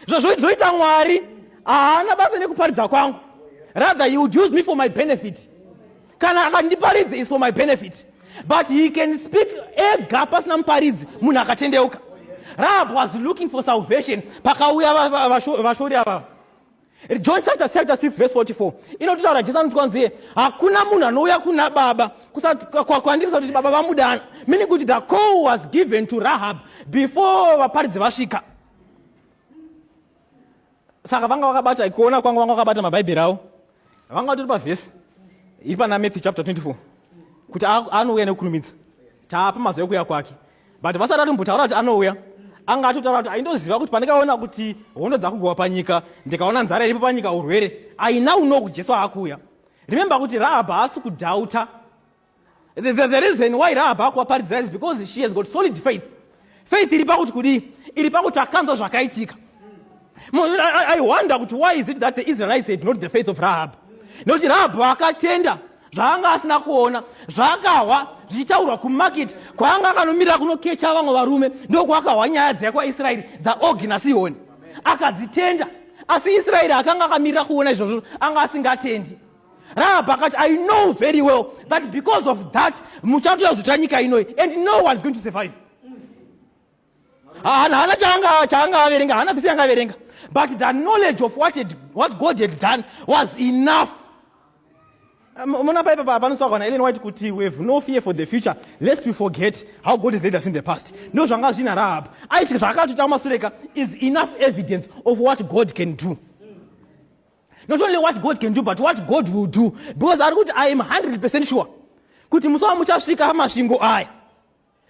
Zvoita Mwari haana basa nekuparidza kwangu. Rather he would use me for my benefit. Kana akandiparidza is for my benefit. But he can speak ega pasina muparidzi munhu akatendeuka. Rahab was looking for salvation. Pakauya vashori ava. John chapter 6 verse 44. Inotaura Jesu anoti hakuna munhu anouya kuna baba kwandiri kusati baba vamudana. Meaning kuti the call was given to Rahab before vaparidzi vasvika. Saka vanga vakabata ikuona kwangu vanga vakabata mabhaibheri avo. Vanga tori pavhesi iri pana Matthew chapter 24 kuti anouya nekukurumidza. Taapa mazuva ekuuya kwake. But vasati vatombotaura kuti anouya, anga atotaura kuti aindoziva kuti pandikaona kuti hondo dzakugwa panyika, ndikaona nzara iripo panyika, urwere, I now know kuti Jesu akuuya. Remember kuti Rahab haasi kudhauta. The reason why Rahab akuvaparidza is because she has got solid faith. Faith iri pakuti kudii? Iri pakuti akanzwa zvakaitika. I wonder why is it that the Israelites had not the faith of Rahab? Nokuti Rahab akatenda zvaanga asina kuona, zvakawa zvichitaurwa kumarket kwaanga akanomira kunokecha vamwe varume, ndokwakawa nyaya dzekwaIsraeri dzaOgi naSihoni. Akadzitenda, asi Israeri akanga akamirira kuona izvozvo anga asingatendi. Rahab akati, I know very well that because of that muchatoya kuzotora nyika inoi and no one is going to survive. Hana chaanga averenga, hana vhisi yanga averenga. But the knowledge of what God had done was enough. We have no fear for the future, lest we forget how God has led us in the past. No zvanga zvina Rahab. Aichi zvakatuita masureka is enough evidence of what God can do. Not only what God can do, but what God will do. Because I am 100% sure kuti musawa muchasvika masvingo aya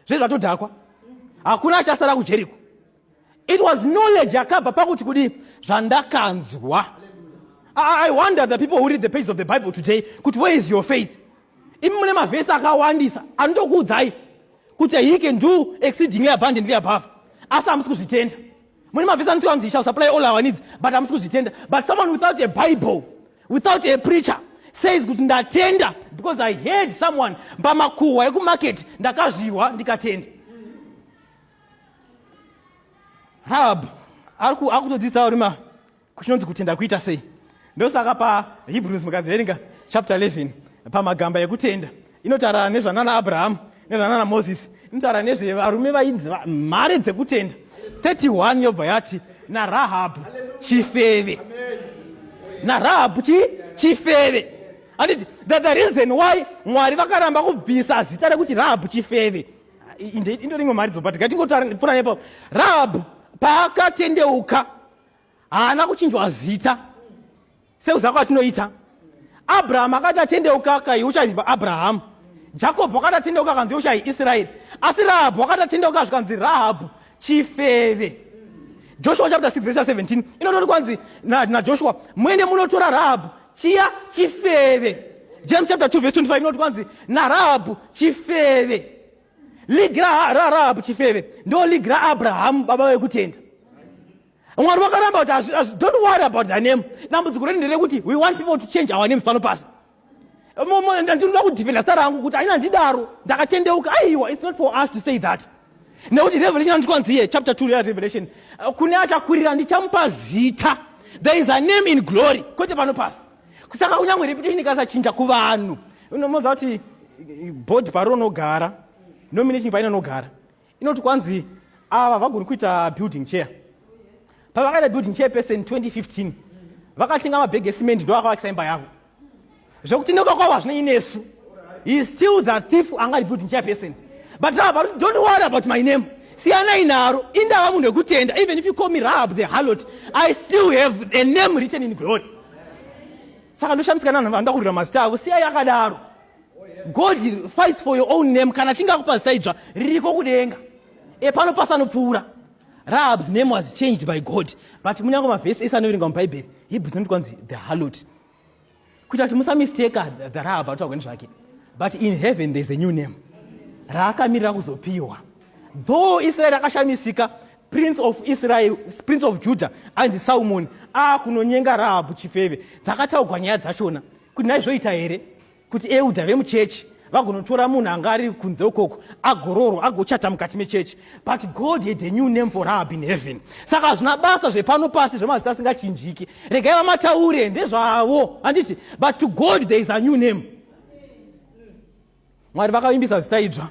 zvezvatodhakwa hakuna achasara kujeriko. It was knowledge yakabva pakuti kudii? Zvandakanzwa. I wonder the people who read the pages of the Bible today, kuti where is your faith? Imi mune mavhesi akawandisa anotokuudzai kuti he can do exceedingly abundantly above. Asi hamusi kuzvitenda. Mune mavhesi anoti he shall supply all our needs, but hamusi kuzvitenda. But someone without a Bible, without a preacher, says kuti ndatenda because I heard someone pamakuhwa ekumarket ndakazviwa ndikatenda. Rahab akutodzidza rima kuchinonzi kutenda kuita sei. Ndosaka paHebrews mukaverenga chapter 11 pamagamba ekutenda inotaura nezvanana Abraham nezvanana Moses, inotaura nezvevarume vainzi mhare dzekutenda 31 yobva yati naRahab chifeve. naRahab chifeve. Anditi the reason why Mwari vakaramba kubvisa zita rekuti Rahab chifeve indorimwe Mharidzo, but ngatingopfuura nepo. Rahab paakatendeuka haana kuchinjwa zita seuzako atinoita. Abraham akati atendeuka kai uchaiziva Abraham. Jacob akati atendeuka kanzi uchai Israeli. Asi Rahab akati atendeuka zvikanzi Rahab chifeve. Joshua chapter 6 verse 17 inotori kwanzi naJoshua muende munotora Rahab chiya chifeve. James chapter 2 verse 25 inoti kwanzi naRahab chifeve. Ligira Rahab chifeve ndo ligira Abraham baba wekutenda. Mwari vakaramba kuti don't worry about the name. Dambudziko renderekuti we want people to change our names pano pasi. Ndinoda kudhivhenda zita rangu kuti aina ndidaro ndakatendeuka. Aiwa, it's not for us to say that. Nekuti Revelation anoti chapter 2 ya Revelation kune achakwirira ndichamupa zita. There is a name in glory kwete pano pasi. Kusaka kunyangwe reputation ikasachinja kuvanhu. Unomoza kuti board paronogara nomination painonogara inoti kwanzi ava vagoni kuita building chair. Pavakaita building chairperson 2015 vakatenga mabhegi esimende ndo akavakisa imba yavo. Zvokutendeuka kwavo hazvina inesu. He is still the thief anga building chairperson. But Rahab, don't worry about my name. Siyana inaro indava munhu wekutenda. Even if you call me Rahab the harlot, I still have a name written in glory. Saka ndoshamisika nanhu vanoda kurira mazita avo. Siya yakadaro. God fights for your own name. Kana chingakupa zita idzva ririko kudenga. Pano pasanopfuura. Rahab's name was changed by God. But munyango mavhesi esanoverenga muBhaibheri Hebrews inoti kwanzi the harlot. Kuita kuti musamisteka the Rahab atogoni zvake. But in heaven there is a new name. Raakamirira kuzopiwa. Though Israel akashamisika, prince of Israel, prince of Judah and Solomon kunonyenga Rahab chifeve. Dzakataurwa nyaya dzachona kuti naizvoita here kuti Eudha vemuchechi vagonotora munhu anga ari kunze ukoko agororwa agochata mukati mechechi. But God had a new name for Rahab in heaven. Saka hazvina basa zvepano pasi zvemazita asingachinjiki. Regai vamataure ndezvavo. Handiti, but to God there is a new name. Mwari vakavimbisa zita idzva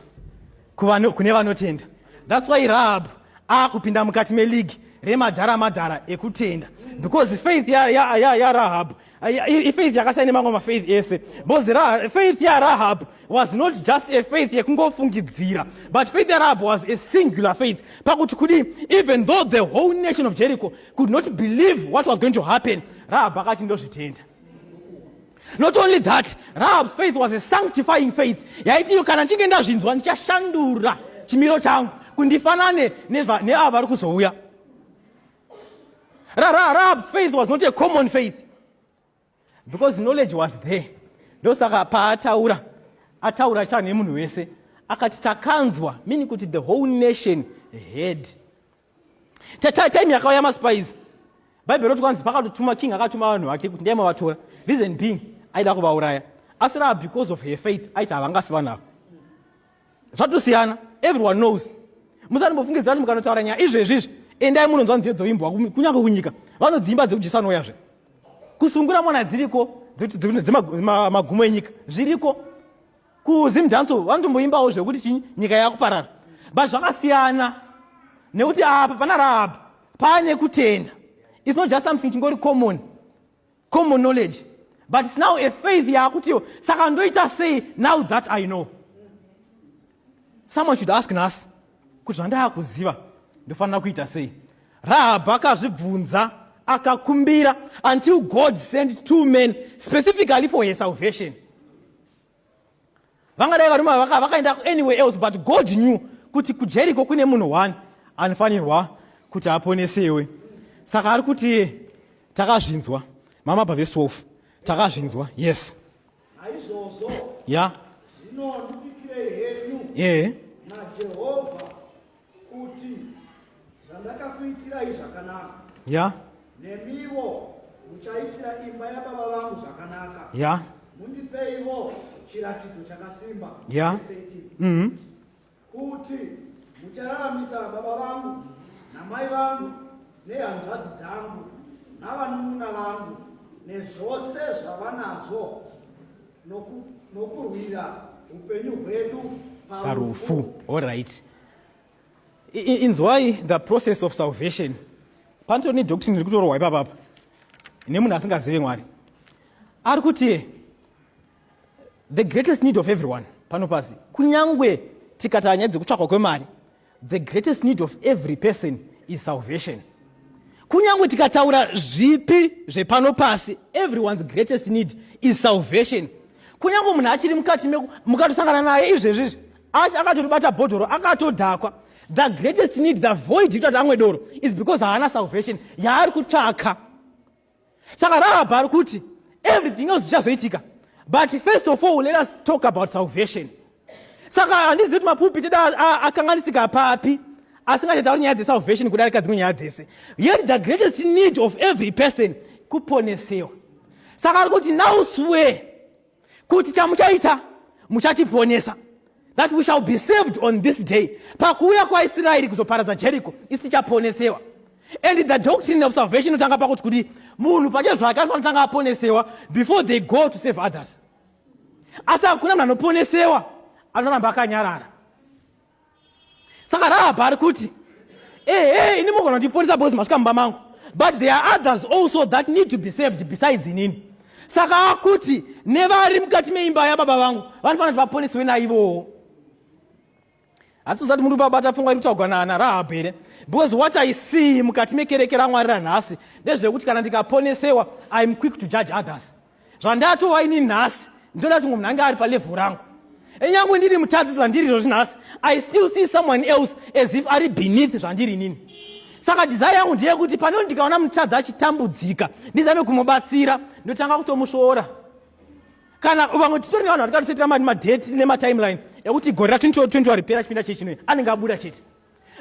kune vanotenda. That's why Rahab akupinda mukati meligi remadhara ekutenda. Because faith ya Rahab, faith yakasiyana nemamwe mafaith ese. Because faith ya Rahab was not just a faith yekungofungidzira, but faith ya Rahab was a singular faith. Pakuti kudi, even though the whole nation of Jericho could not believe what was going to happen, Rahab akati ndozvitenda. Not only that, Rahab's faith was a sanctifying faith. Yaiti kana nchinge ndazvinzwa ndichashandura chimiro changu kundifanane neava vari kuzouya. Rahab's faith was not a common faith because knowledge was there. Ndosaka paataura chana nemunhu wese akati takanzwa, meaning kuti the whole nation heard. Time yakauya maspies, Bible roti kwanzi pakatotuma king akatuma vanhu vake kuti ndiye mavatora. Reason being aida kuvauraya. Asi Rahab because of her faith aiti havangafi vanavo. Zvatosiyana, everyone knows. Musati mufungidzira kuti mukanotaura nyaya izvezvizvi endai munonzwa nziyo dzoimbwa kunyange kunyika vanodzimba dzekujisanweyazve kusungura mwana dziriko dzemagumo enyika zviriko kuzimdhanso vanotomboimbawo zvekuti chinyi nyika yakuparara. But zvakasiyana nekuti apa pana Rahab pane kutenda. It's not just something chingori common knowledge, but it's now a faith yakutiyo saka ndoita sei now that I know. Someone should ask us kuti zvandaya kuziva ndofanira kuita sei. Rahab akazvibvunza akakumbira until God sent two men specifically for her salvation. Vangadai varume vakaenda anywhere else, but God knew kuti kuJeriko kune munhu one anofanirwa kuti aponesewe. Saka ari kuti takazvinzwa. Mama pa verse 12. Takazvinzwa. Yes. Naizvozvo. Yeah. Zvinondipikire henyu. Yeah. naJehovha kuti zvandakakuitirai zvakanaka. Yeah. Nemiwo muchaitira imba yababa vangu zvakanaka. Yeah. Mundipeiwo chiratidzo chakasimba. Yeah. Kuti muchararamisa baba vangu namai vangu nehanzvadzi dzangu navanun'una vangu nezvose zvavanazvo nokurwira upenyu hwedu parufu. All right. Inzwai the process of salvation. Pantoni doctrine iri kutorwa ipapa nemunhu asingazivi Mwari. Ari kuti the greatest need of everyone pano pasi kunyangwe tikata nyaya dzekutsvakwa kwemari, the greatest need of every person is salvation. Kunyangwe tikataura zvipi zvepano pasi, everyone's greatest need is salvation. Kunyangwe munhu achiri mukati mukatosangana naye izvezvizvi akatoribata bhodhoro akatodhakwa, the greatest need, the void kuti amwe doro, is because haana salvation yaari kutsvaka. Saka Rahab ari kuti everything else zvichazoitika, but first of all let us talk about salvation. Saka handizivi kuti mapulpiti akanganisika papi asingachatauri nyaya dzesalvation kudarika dzimwe nyaya dzese. Yet the greatest need of every person kuponesewa. Saka ari kuti now swear kuti chamuchaita muchatiponesa, that we shall be saved on this day. Pakuuya kwaIsraeri kuzoparadza Jericho isi tichaponesewa. And the doctrine of salvation inotanga pakuti kuti munhu pake zvake anofanira aponesewa before they go to save others. Asi hakuna munhu anoponesewa anoramba akanyarara. Saka Rahab ari kuti ini mugona kutiponesa because masvika mumba mangu, but there are others also that need to be saved besides inini. Saka akuti nevari mukati meimba yababa vangu vanofanira kuti vaponeswe naivowo. Asi usati muri babata pfungwa kutaurwa naRahab here, because what I see mukati mekereke raMwari ranhasi ndezvekuti kana ndikaponesewa I am quick to judge others. Zvandatova ini nhasi ndoda kuti munhu ange ari palevhuru rangu. Enyangwe ndiri mutadzi zvandiri izvozvi nhasi, I still see someone else as if ari beneath zvandiri inini. Saka desire yangu ndeyekuti pano ndikaona mutadzi achitambudzika ndizame kumubatsira, ndotanga kutomusvora. Kana vamwe titori nevanhu vatikatosetera madate nematimeline ekuti gore ra2020 ripera chipinda chechino anenge abuda chete.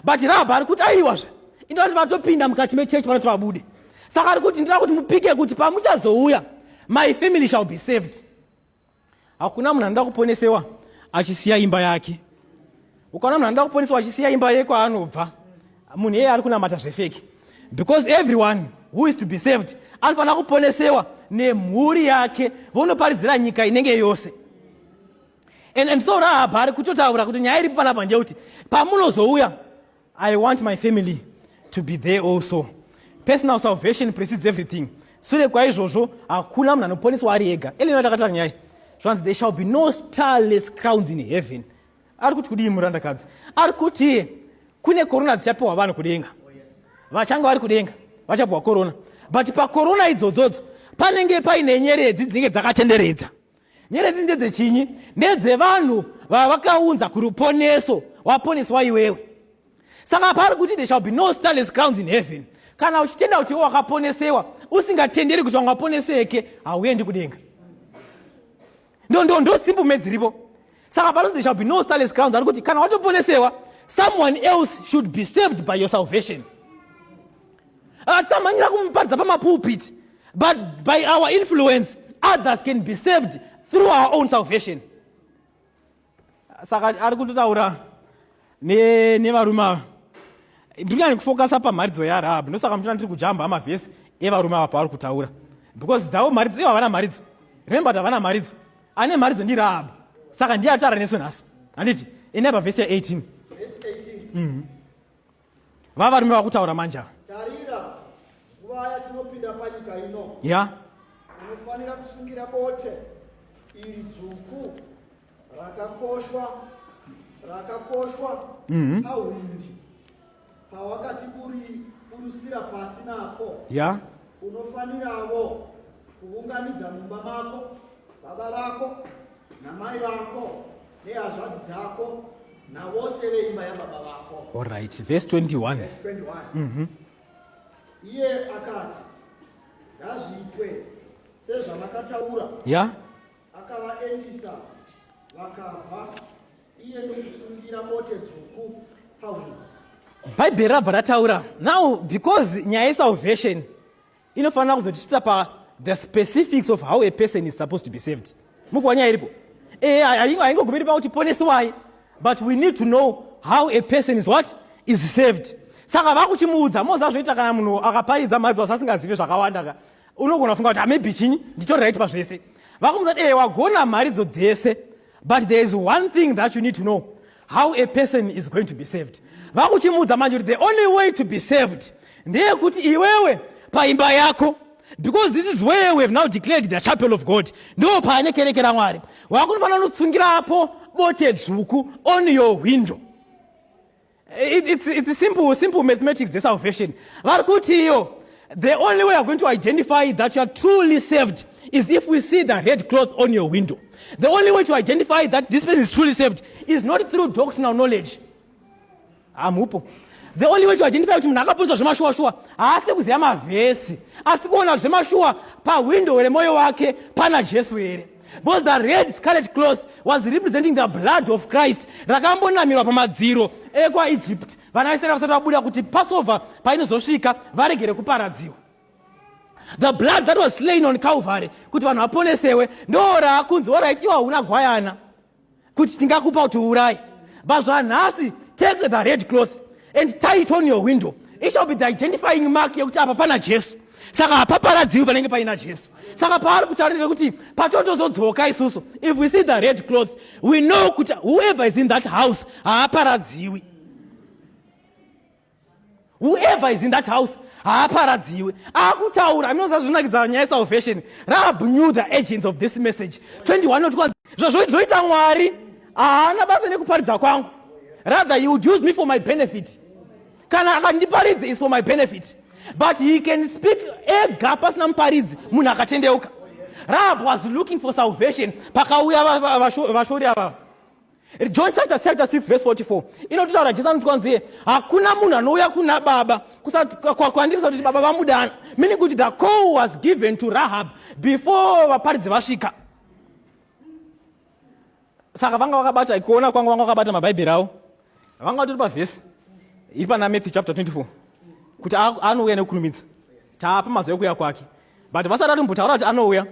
But Rahab ari kuti aiwazve inda kuti vatopinda mukati mechechi vanoti vabude. Saka ari kuti ndira kuti mupike kuti pamuchazouya my family shall be saved. Hakuna munhu anoda kuponesewa achisiya imba yake. Ukaona munhu anoda kuponeswa achisiya imba yekwaanobva, munhu iyeye ari kunamata zvefeki. Because everyone who is to be saved anofanira kuponesewa nemhuri yake vonoparidzira nyika inenge yose. And so Rahab ari kutotaura kuti nyaya iri panapa ndeyekuti pamunozouya, I want my family to be there also. Personal salvation precedes everything. Sure kwaizvozvo hakuna munhu anoponeswa ari ega. Elino takataura nyaya. Zvanzi there shall be no starless crowns in heaven. Ari kuti kudii murandakadzi? Ari kuti kune korona dzichapiwa vanhu kudenga. Vachanga vari kudenga vachapiwa korona. But pakorona idzodzodzo panenge paine nyeredzi dzinenge dzakatenderedza. Nyeredzi ndedzechinyi? Ndedzevanhu vavakaunza kuruponeso waponeswa iwewe. Saka pari kuti there shall be no starless crowns in heaven. Kana uchitenda kuti wakaponesewa usingatenderi kuti wangaponeseke, hauendi kudenga. Ndo simple meds dziripo. Saka pari there shall be no starless crowns. Ari kuti kana watoponesewa, someone else should be saved by your salvation. Atsamanyira kumuparidza pamapulpit, but by our influence others can be saved through our own salvation. Saka ari kutotaura nevarume ava. Ndikunyanya kufokasa pamharidzo yaRahab. Ndosaka muchina ndiri kujamba amavhesi evarume ava paari kutaura. Because dzavo mharidzo, ivo havana mharidzo. Remember kuti havana mharidzo. Ane mharidzo ndiRahab. Saka ndiye atara nesu nhasi. Handiti? Ine pavhesi ya18. Vava varume vakutaura manja. Tarira, nguva yatinopinda panyika ino. Ya. Unofanira kusungira bote iri dzvuku rakakoshwa pawindi. Pawakati kurusira pasi napo. Ya. Unofanirawo kuunganidza mumba mako, baba vako, namai vako, nehazvadzi dzako, navose veimba yababa vako. All right, verse 21. Verse 21. Iye akati, ngazviitwe sezvamakataura. Ya. Akavaendisa vakabva, iye ndokusungira bote dzvuku pawindi. Bhaibheri rabva rataura. Now, because nyaya yesalvation inofanira kuzotichita pa the specifics of how a person is supposed to be saved. Mukuwa nyaya iripo. Haingogumiri pakuti poneswai, but we need to know how a person is what? Is saved. Saka vakuchimuudza mozazvoita kana munhu akaparidza mharidzo asingazivi zvakawanda. Unogona kufunga kuti maybe chinyi nditori right pazvese. Vakumudza wagona mharidzo dzese, but there is one thing that you need to know, how a person is going to be saved. Vakuchimudza manje kuti the only way to be saved ndeyekuti iwewe paimba yako, because this is where we have now declared the chapel of God, ndo pane kereke raMwari, wakunofanira kutsungirapo bote dzvuku on your window. It's simple mathematics, the salvation. Vari kuti iyo, the only way we are going to identify that you are truly saved is if we see the red cloth on your window. The only way to identify that this person is truly saved is not through doctrinal knowledge. Amupo. The only way to identify kuti munhu akaponeswa zvemashuwa-shuwa haasi kuziva mavhesi, asi kuona kuti zvemashuwa pawindow remoyo wake pana Jesu here. Because the red scarlet cloth was representing the blood of Christ rakambonamirwa pamadziro ekwaEgypt. Vana vaIsraeri vasati vabuda kuti Passover painozosvika varegere kuparadziwa. The blood that was slain on Calvary kuti vanhu vaponesewe ndo rakunzi alright, iwe hauna gwayana kuti tingakupa kuti uurayi, but zvanhasi take the red cloth and tie it on your window. It shall be the identifying mark yekuti apa pana Jesu. Saka hapaparadziwi panenge paina Jesu. Saka paari kutaurira kuti patotozodzoka isusu, if we see the red cloth, we know kuti whoever is in that house haaparadziwi. Whoever is in that house haaparadziwi. Akutaura minozazvinakidza nyaya yesalvation. Rahab knew the agents of this message. 21 noti zvoita Mwari haana basa nekuparidza kwangu. Rather, he would use me for my benefit. Kana akandiparidza is for my benefit. But he can speak ega pasina muparidzi munhu akatendeuka. Rahab was looking for salvation. Pakauya vashori ava. John chapter 6 verse 44. Inotaura Jesu anoti kwanzi hakuna munhu anouya kuna baba kwandiri kusati baba vamudana. Meaning kuti the call was given to Rahab before vaparidzi vasvika. Saka vanga vakabata ikuona kwangu vanga vakabata mabhaibheri avo. Vanga vatori pavhesi iri pana Matthew chapter 24 kuti anouya nekukurumidza taapa mazuva ekuuya kwake, but vasati atombotaura kuti anouya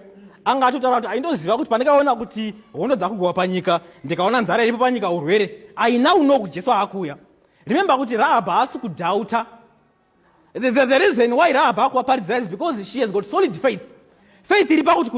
anga atotaura kuti aindoziva kuti pandikaona kuti hondo dzakugova panyika, ndikaona nzara iripo panyika, urwere, I now know kuti Jesu akuya. Remember kuti Rahab haasi kudhauta. The reason why Rahab akuvaparidza is because she has got solid faith. Faith iri pakuti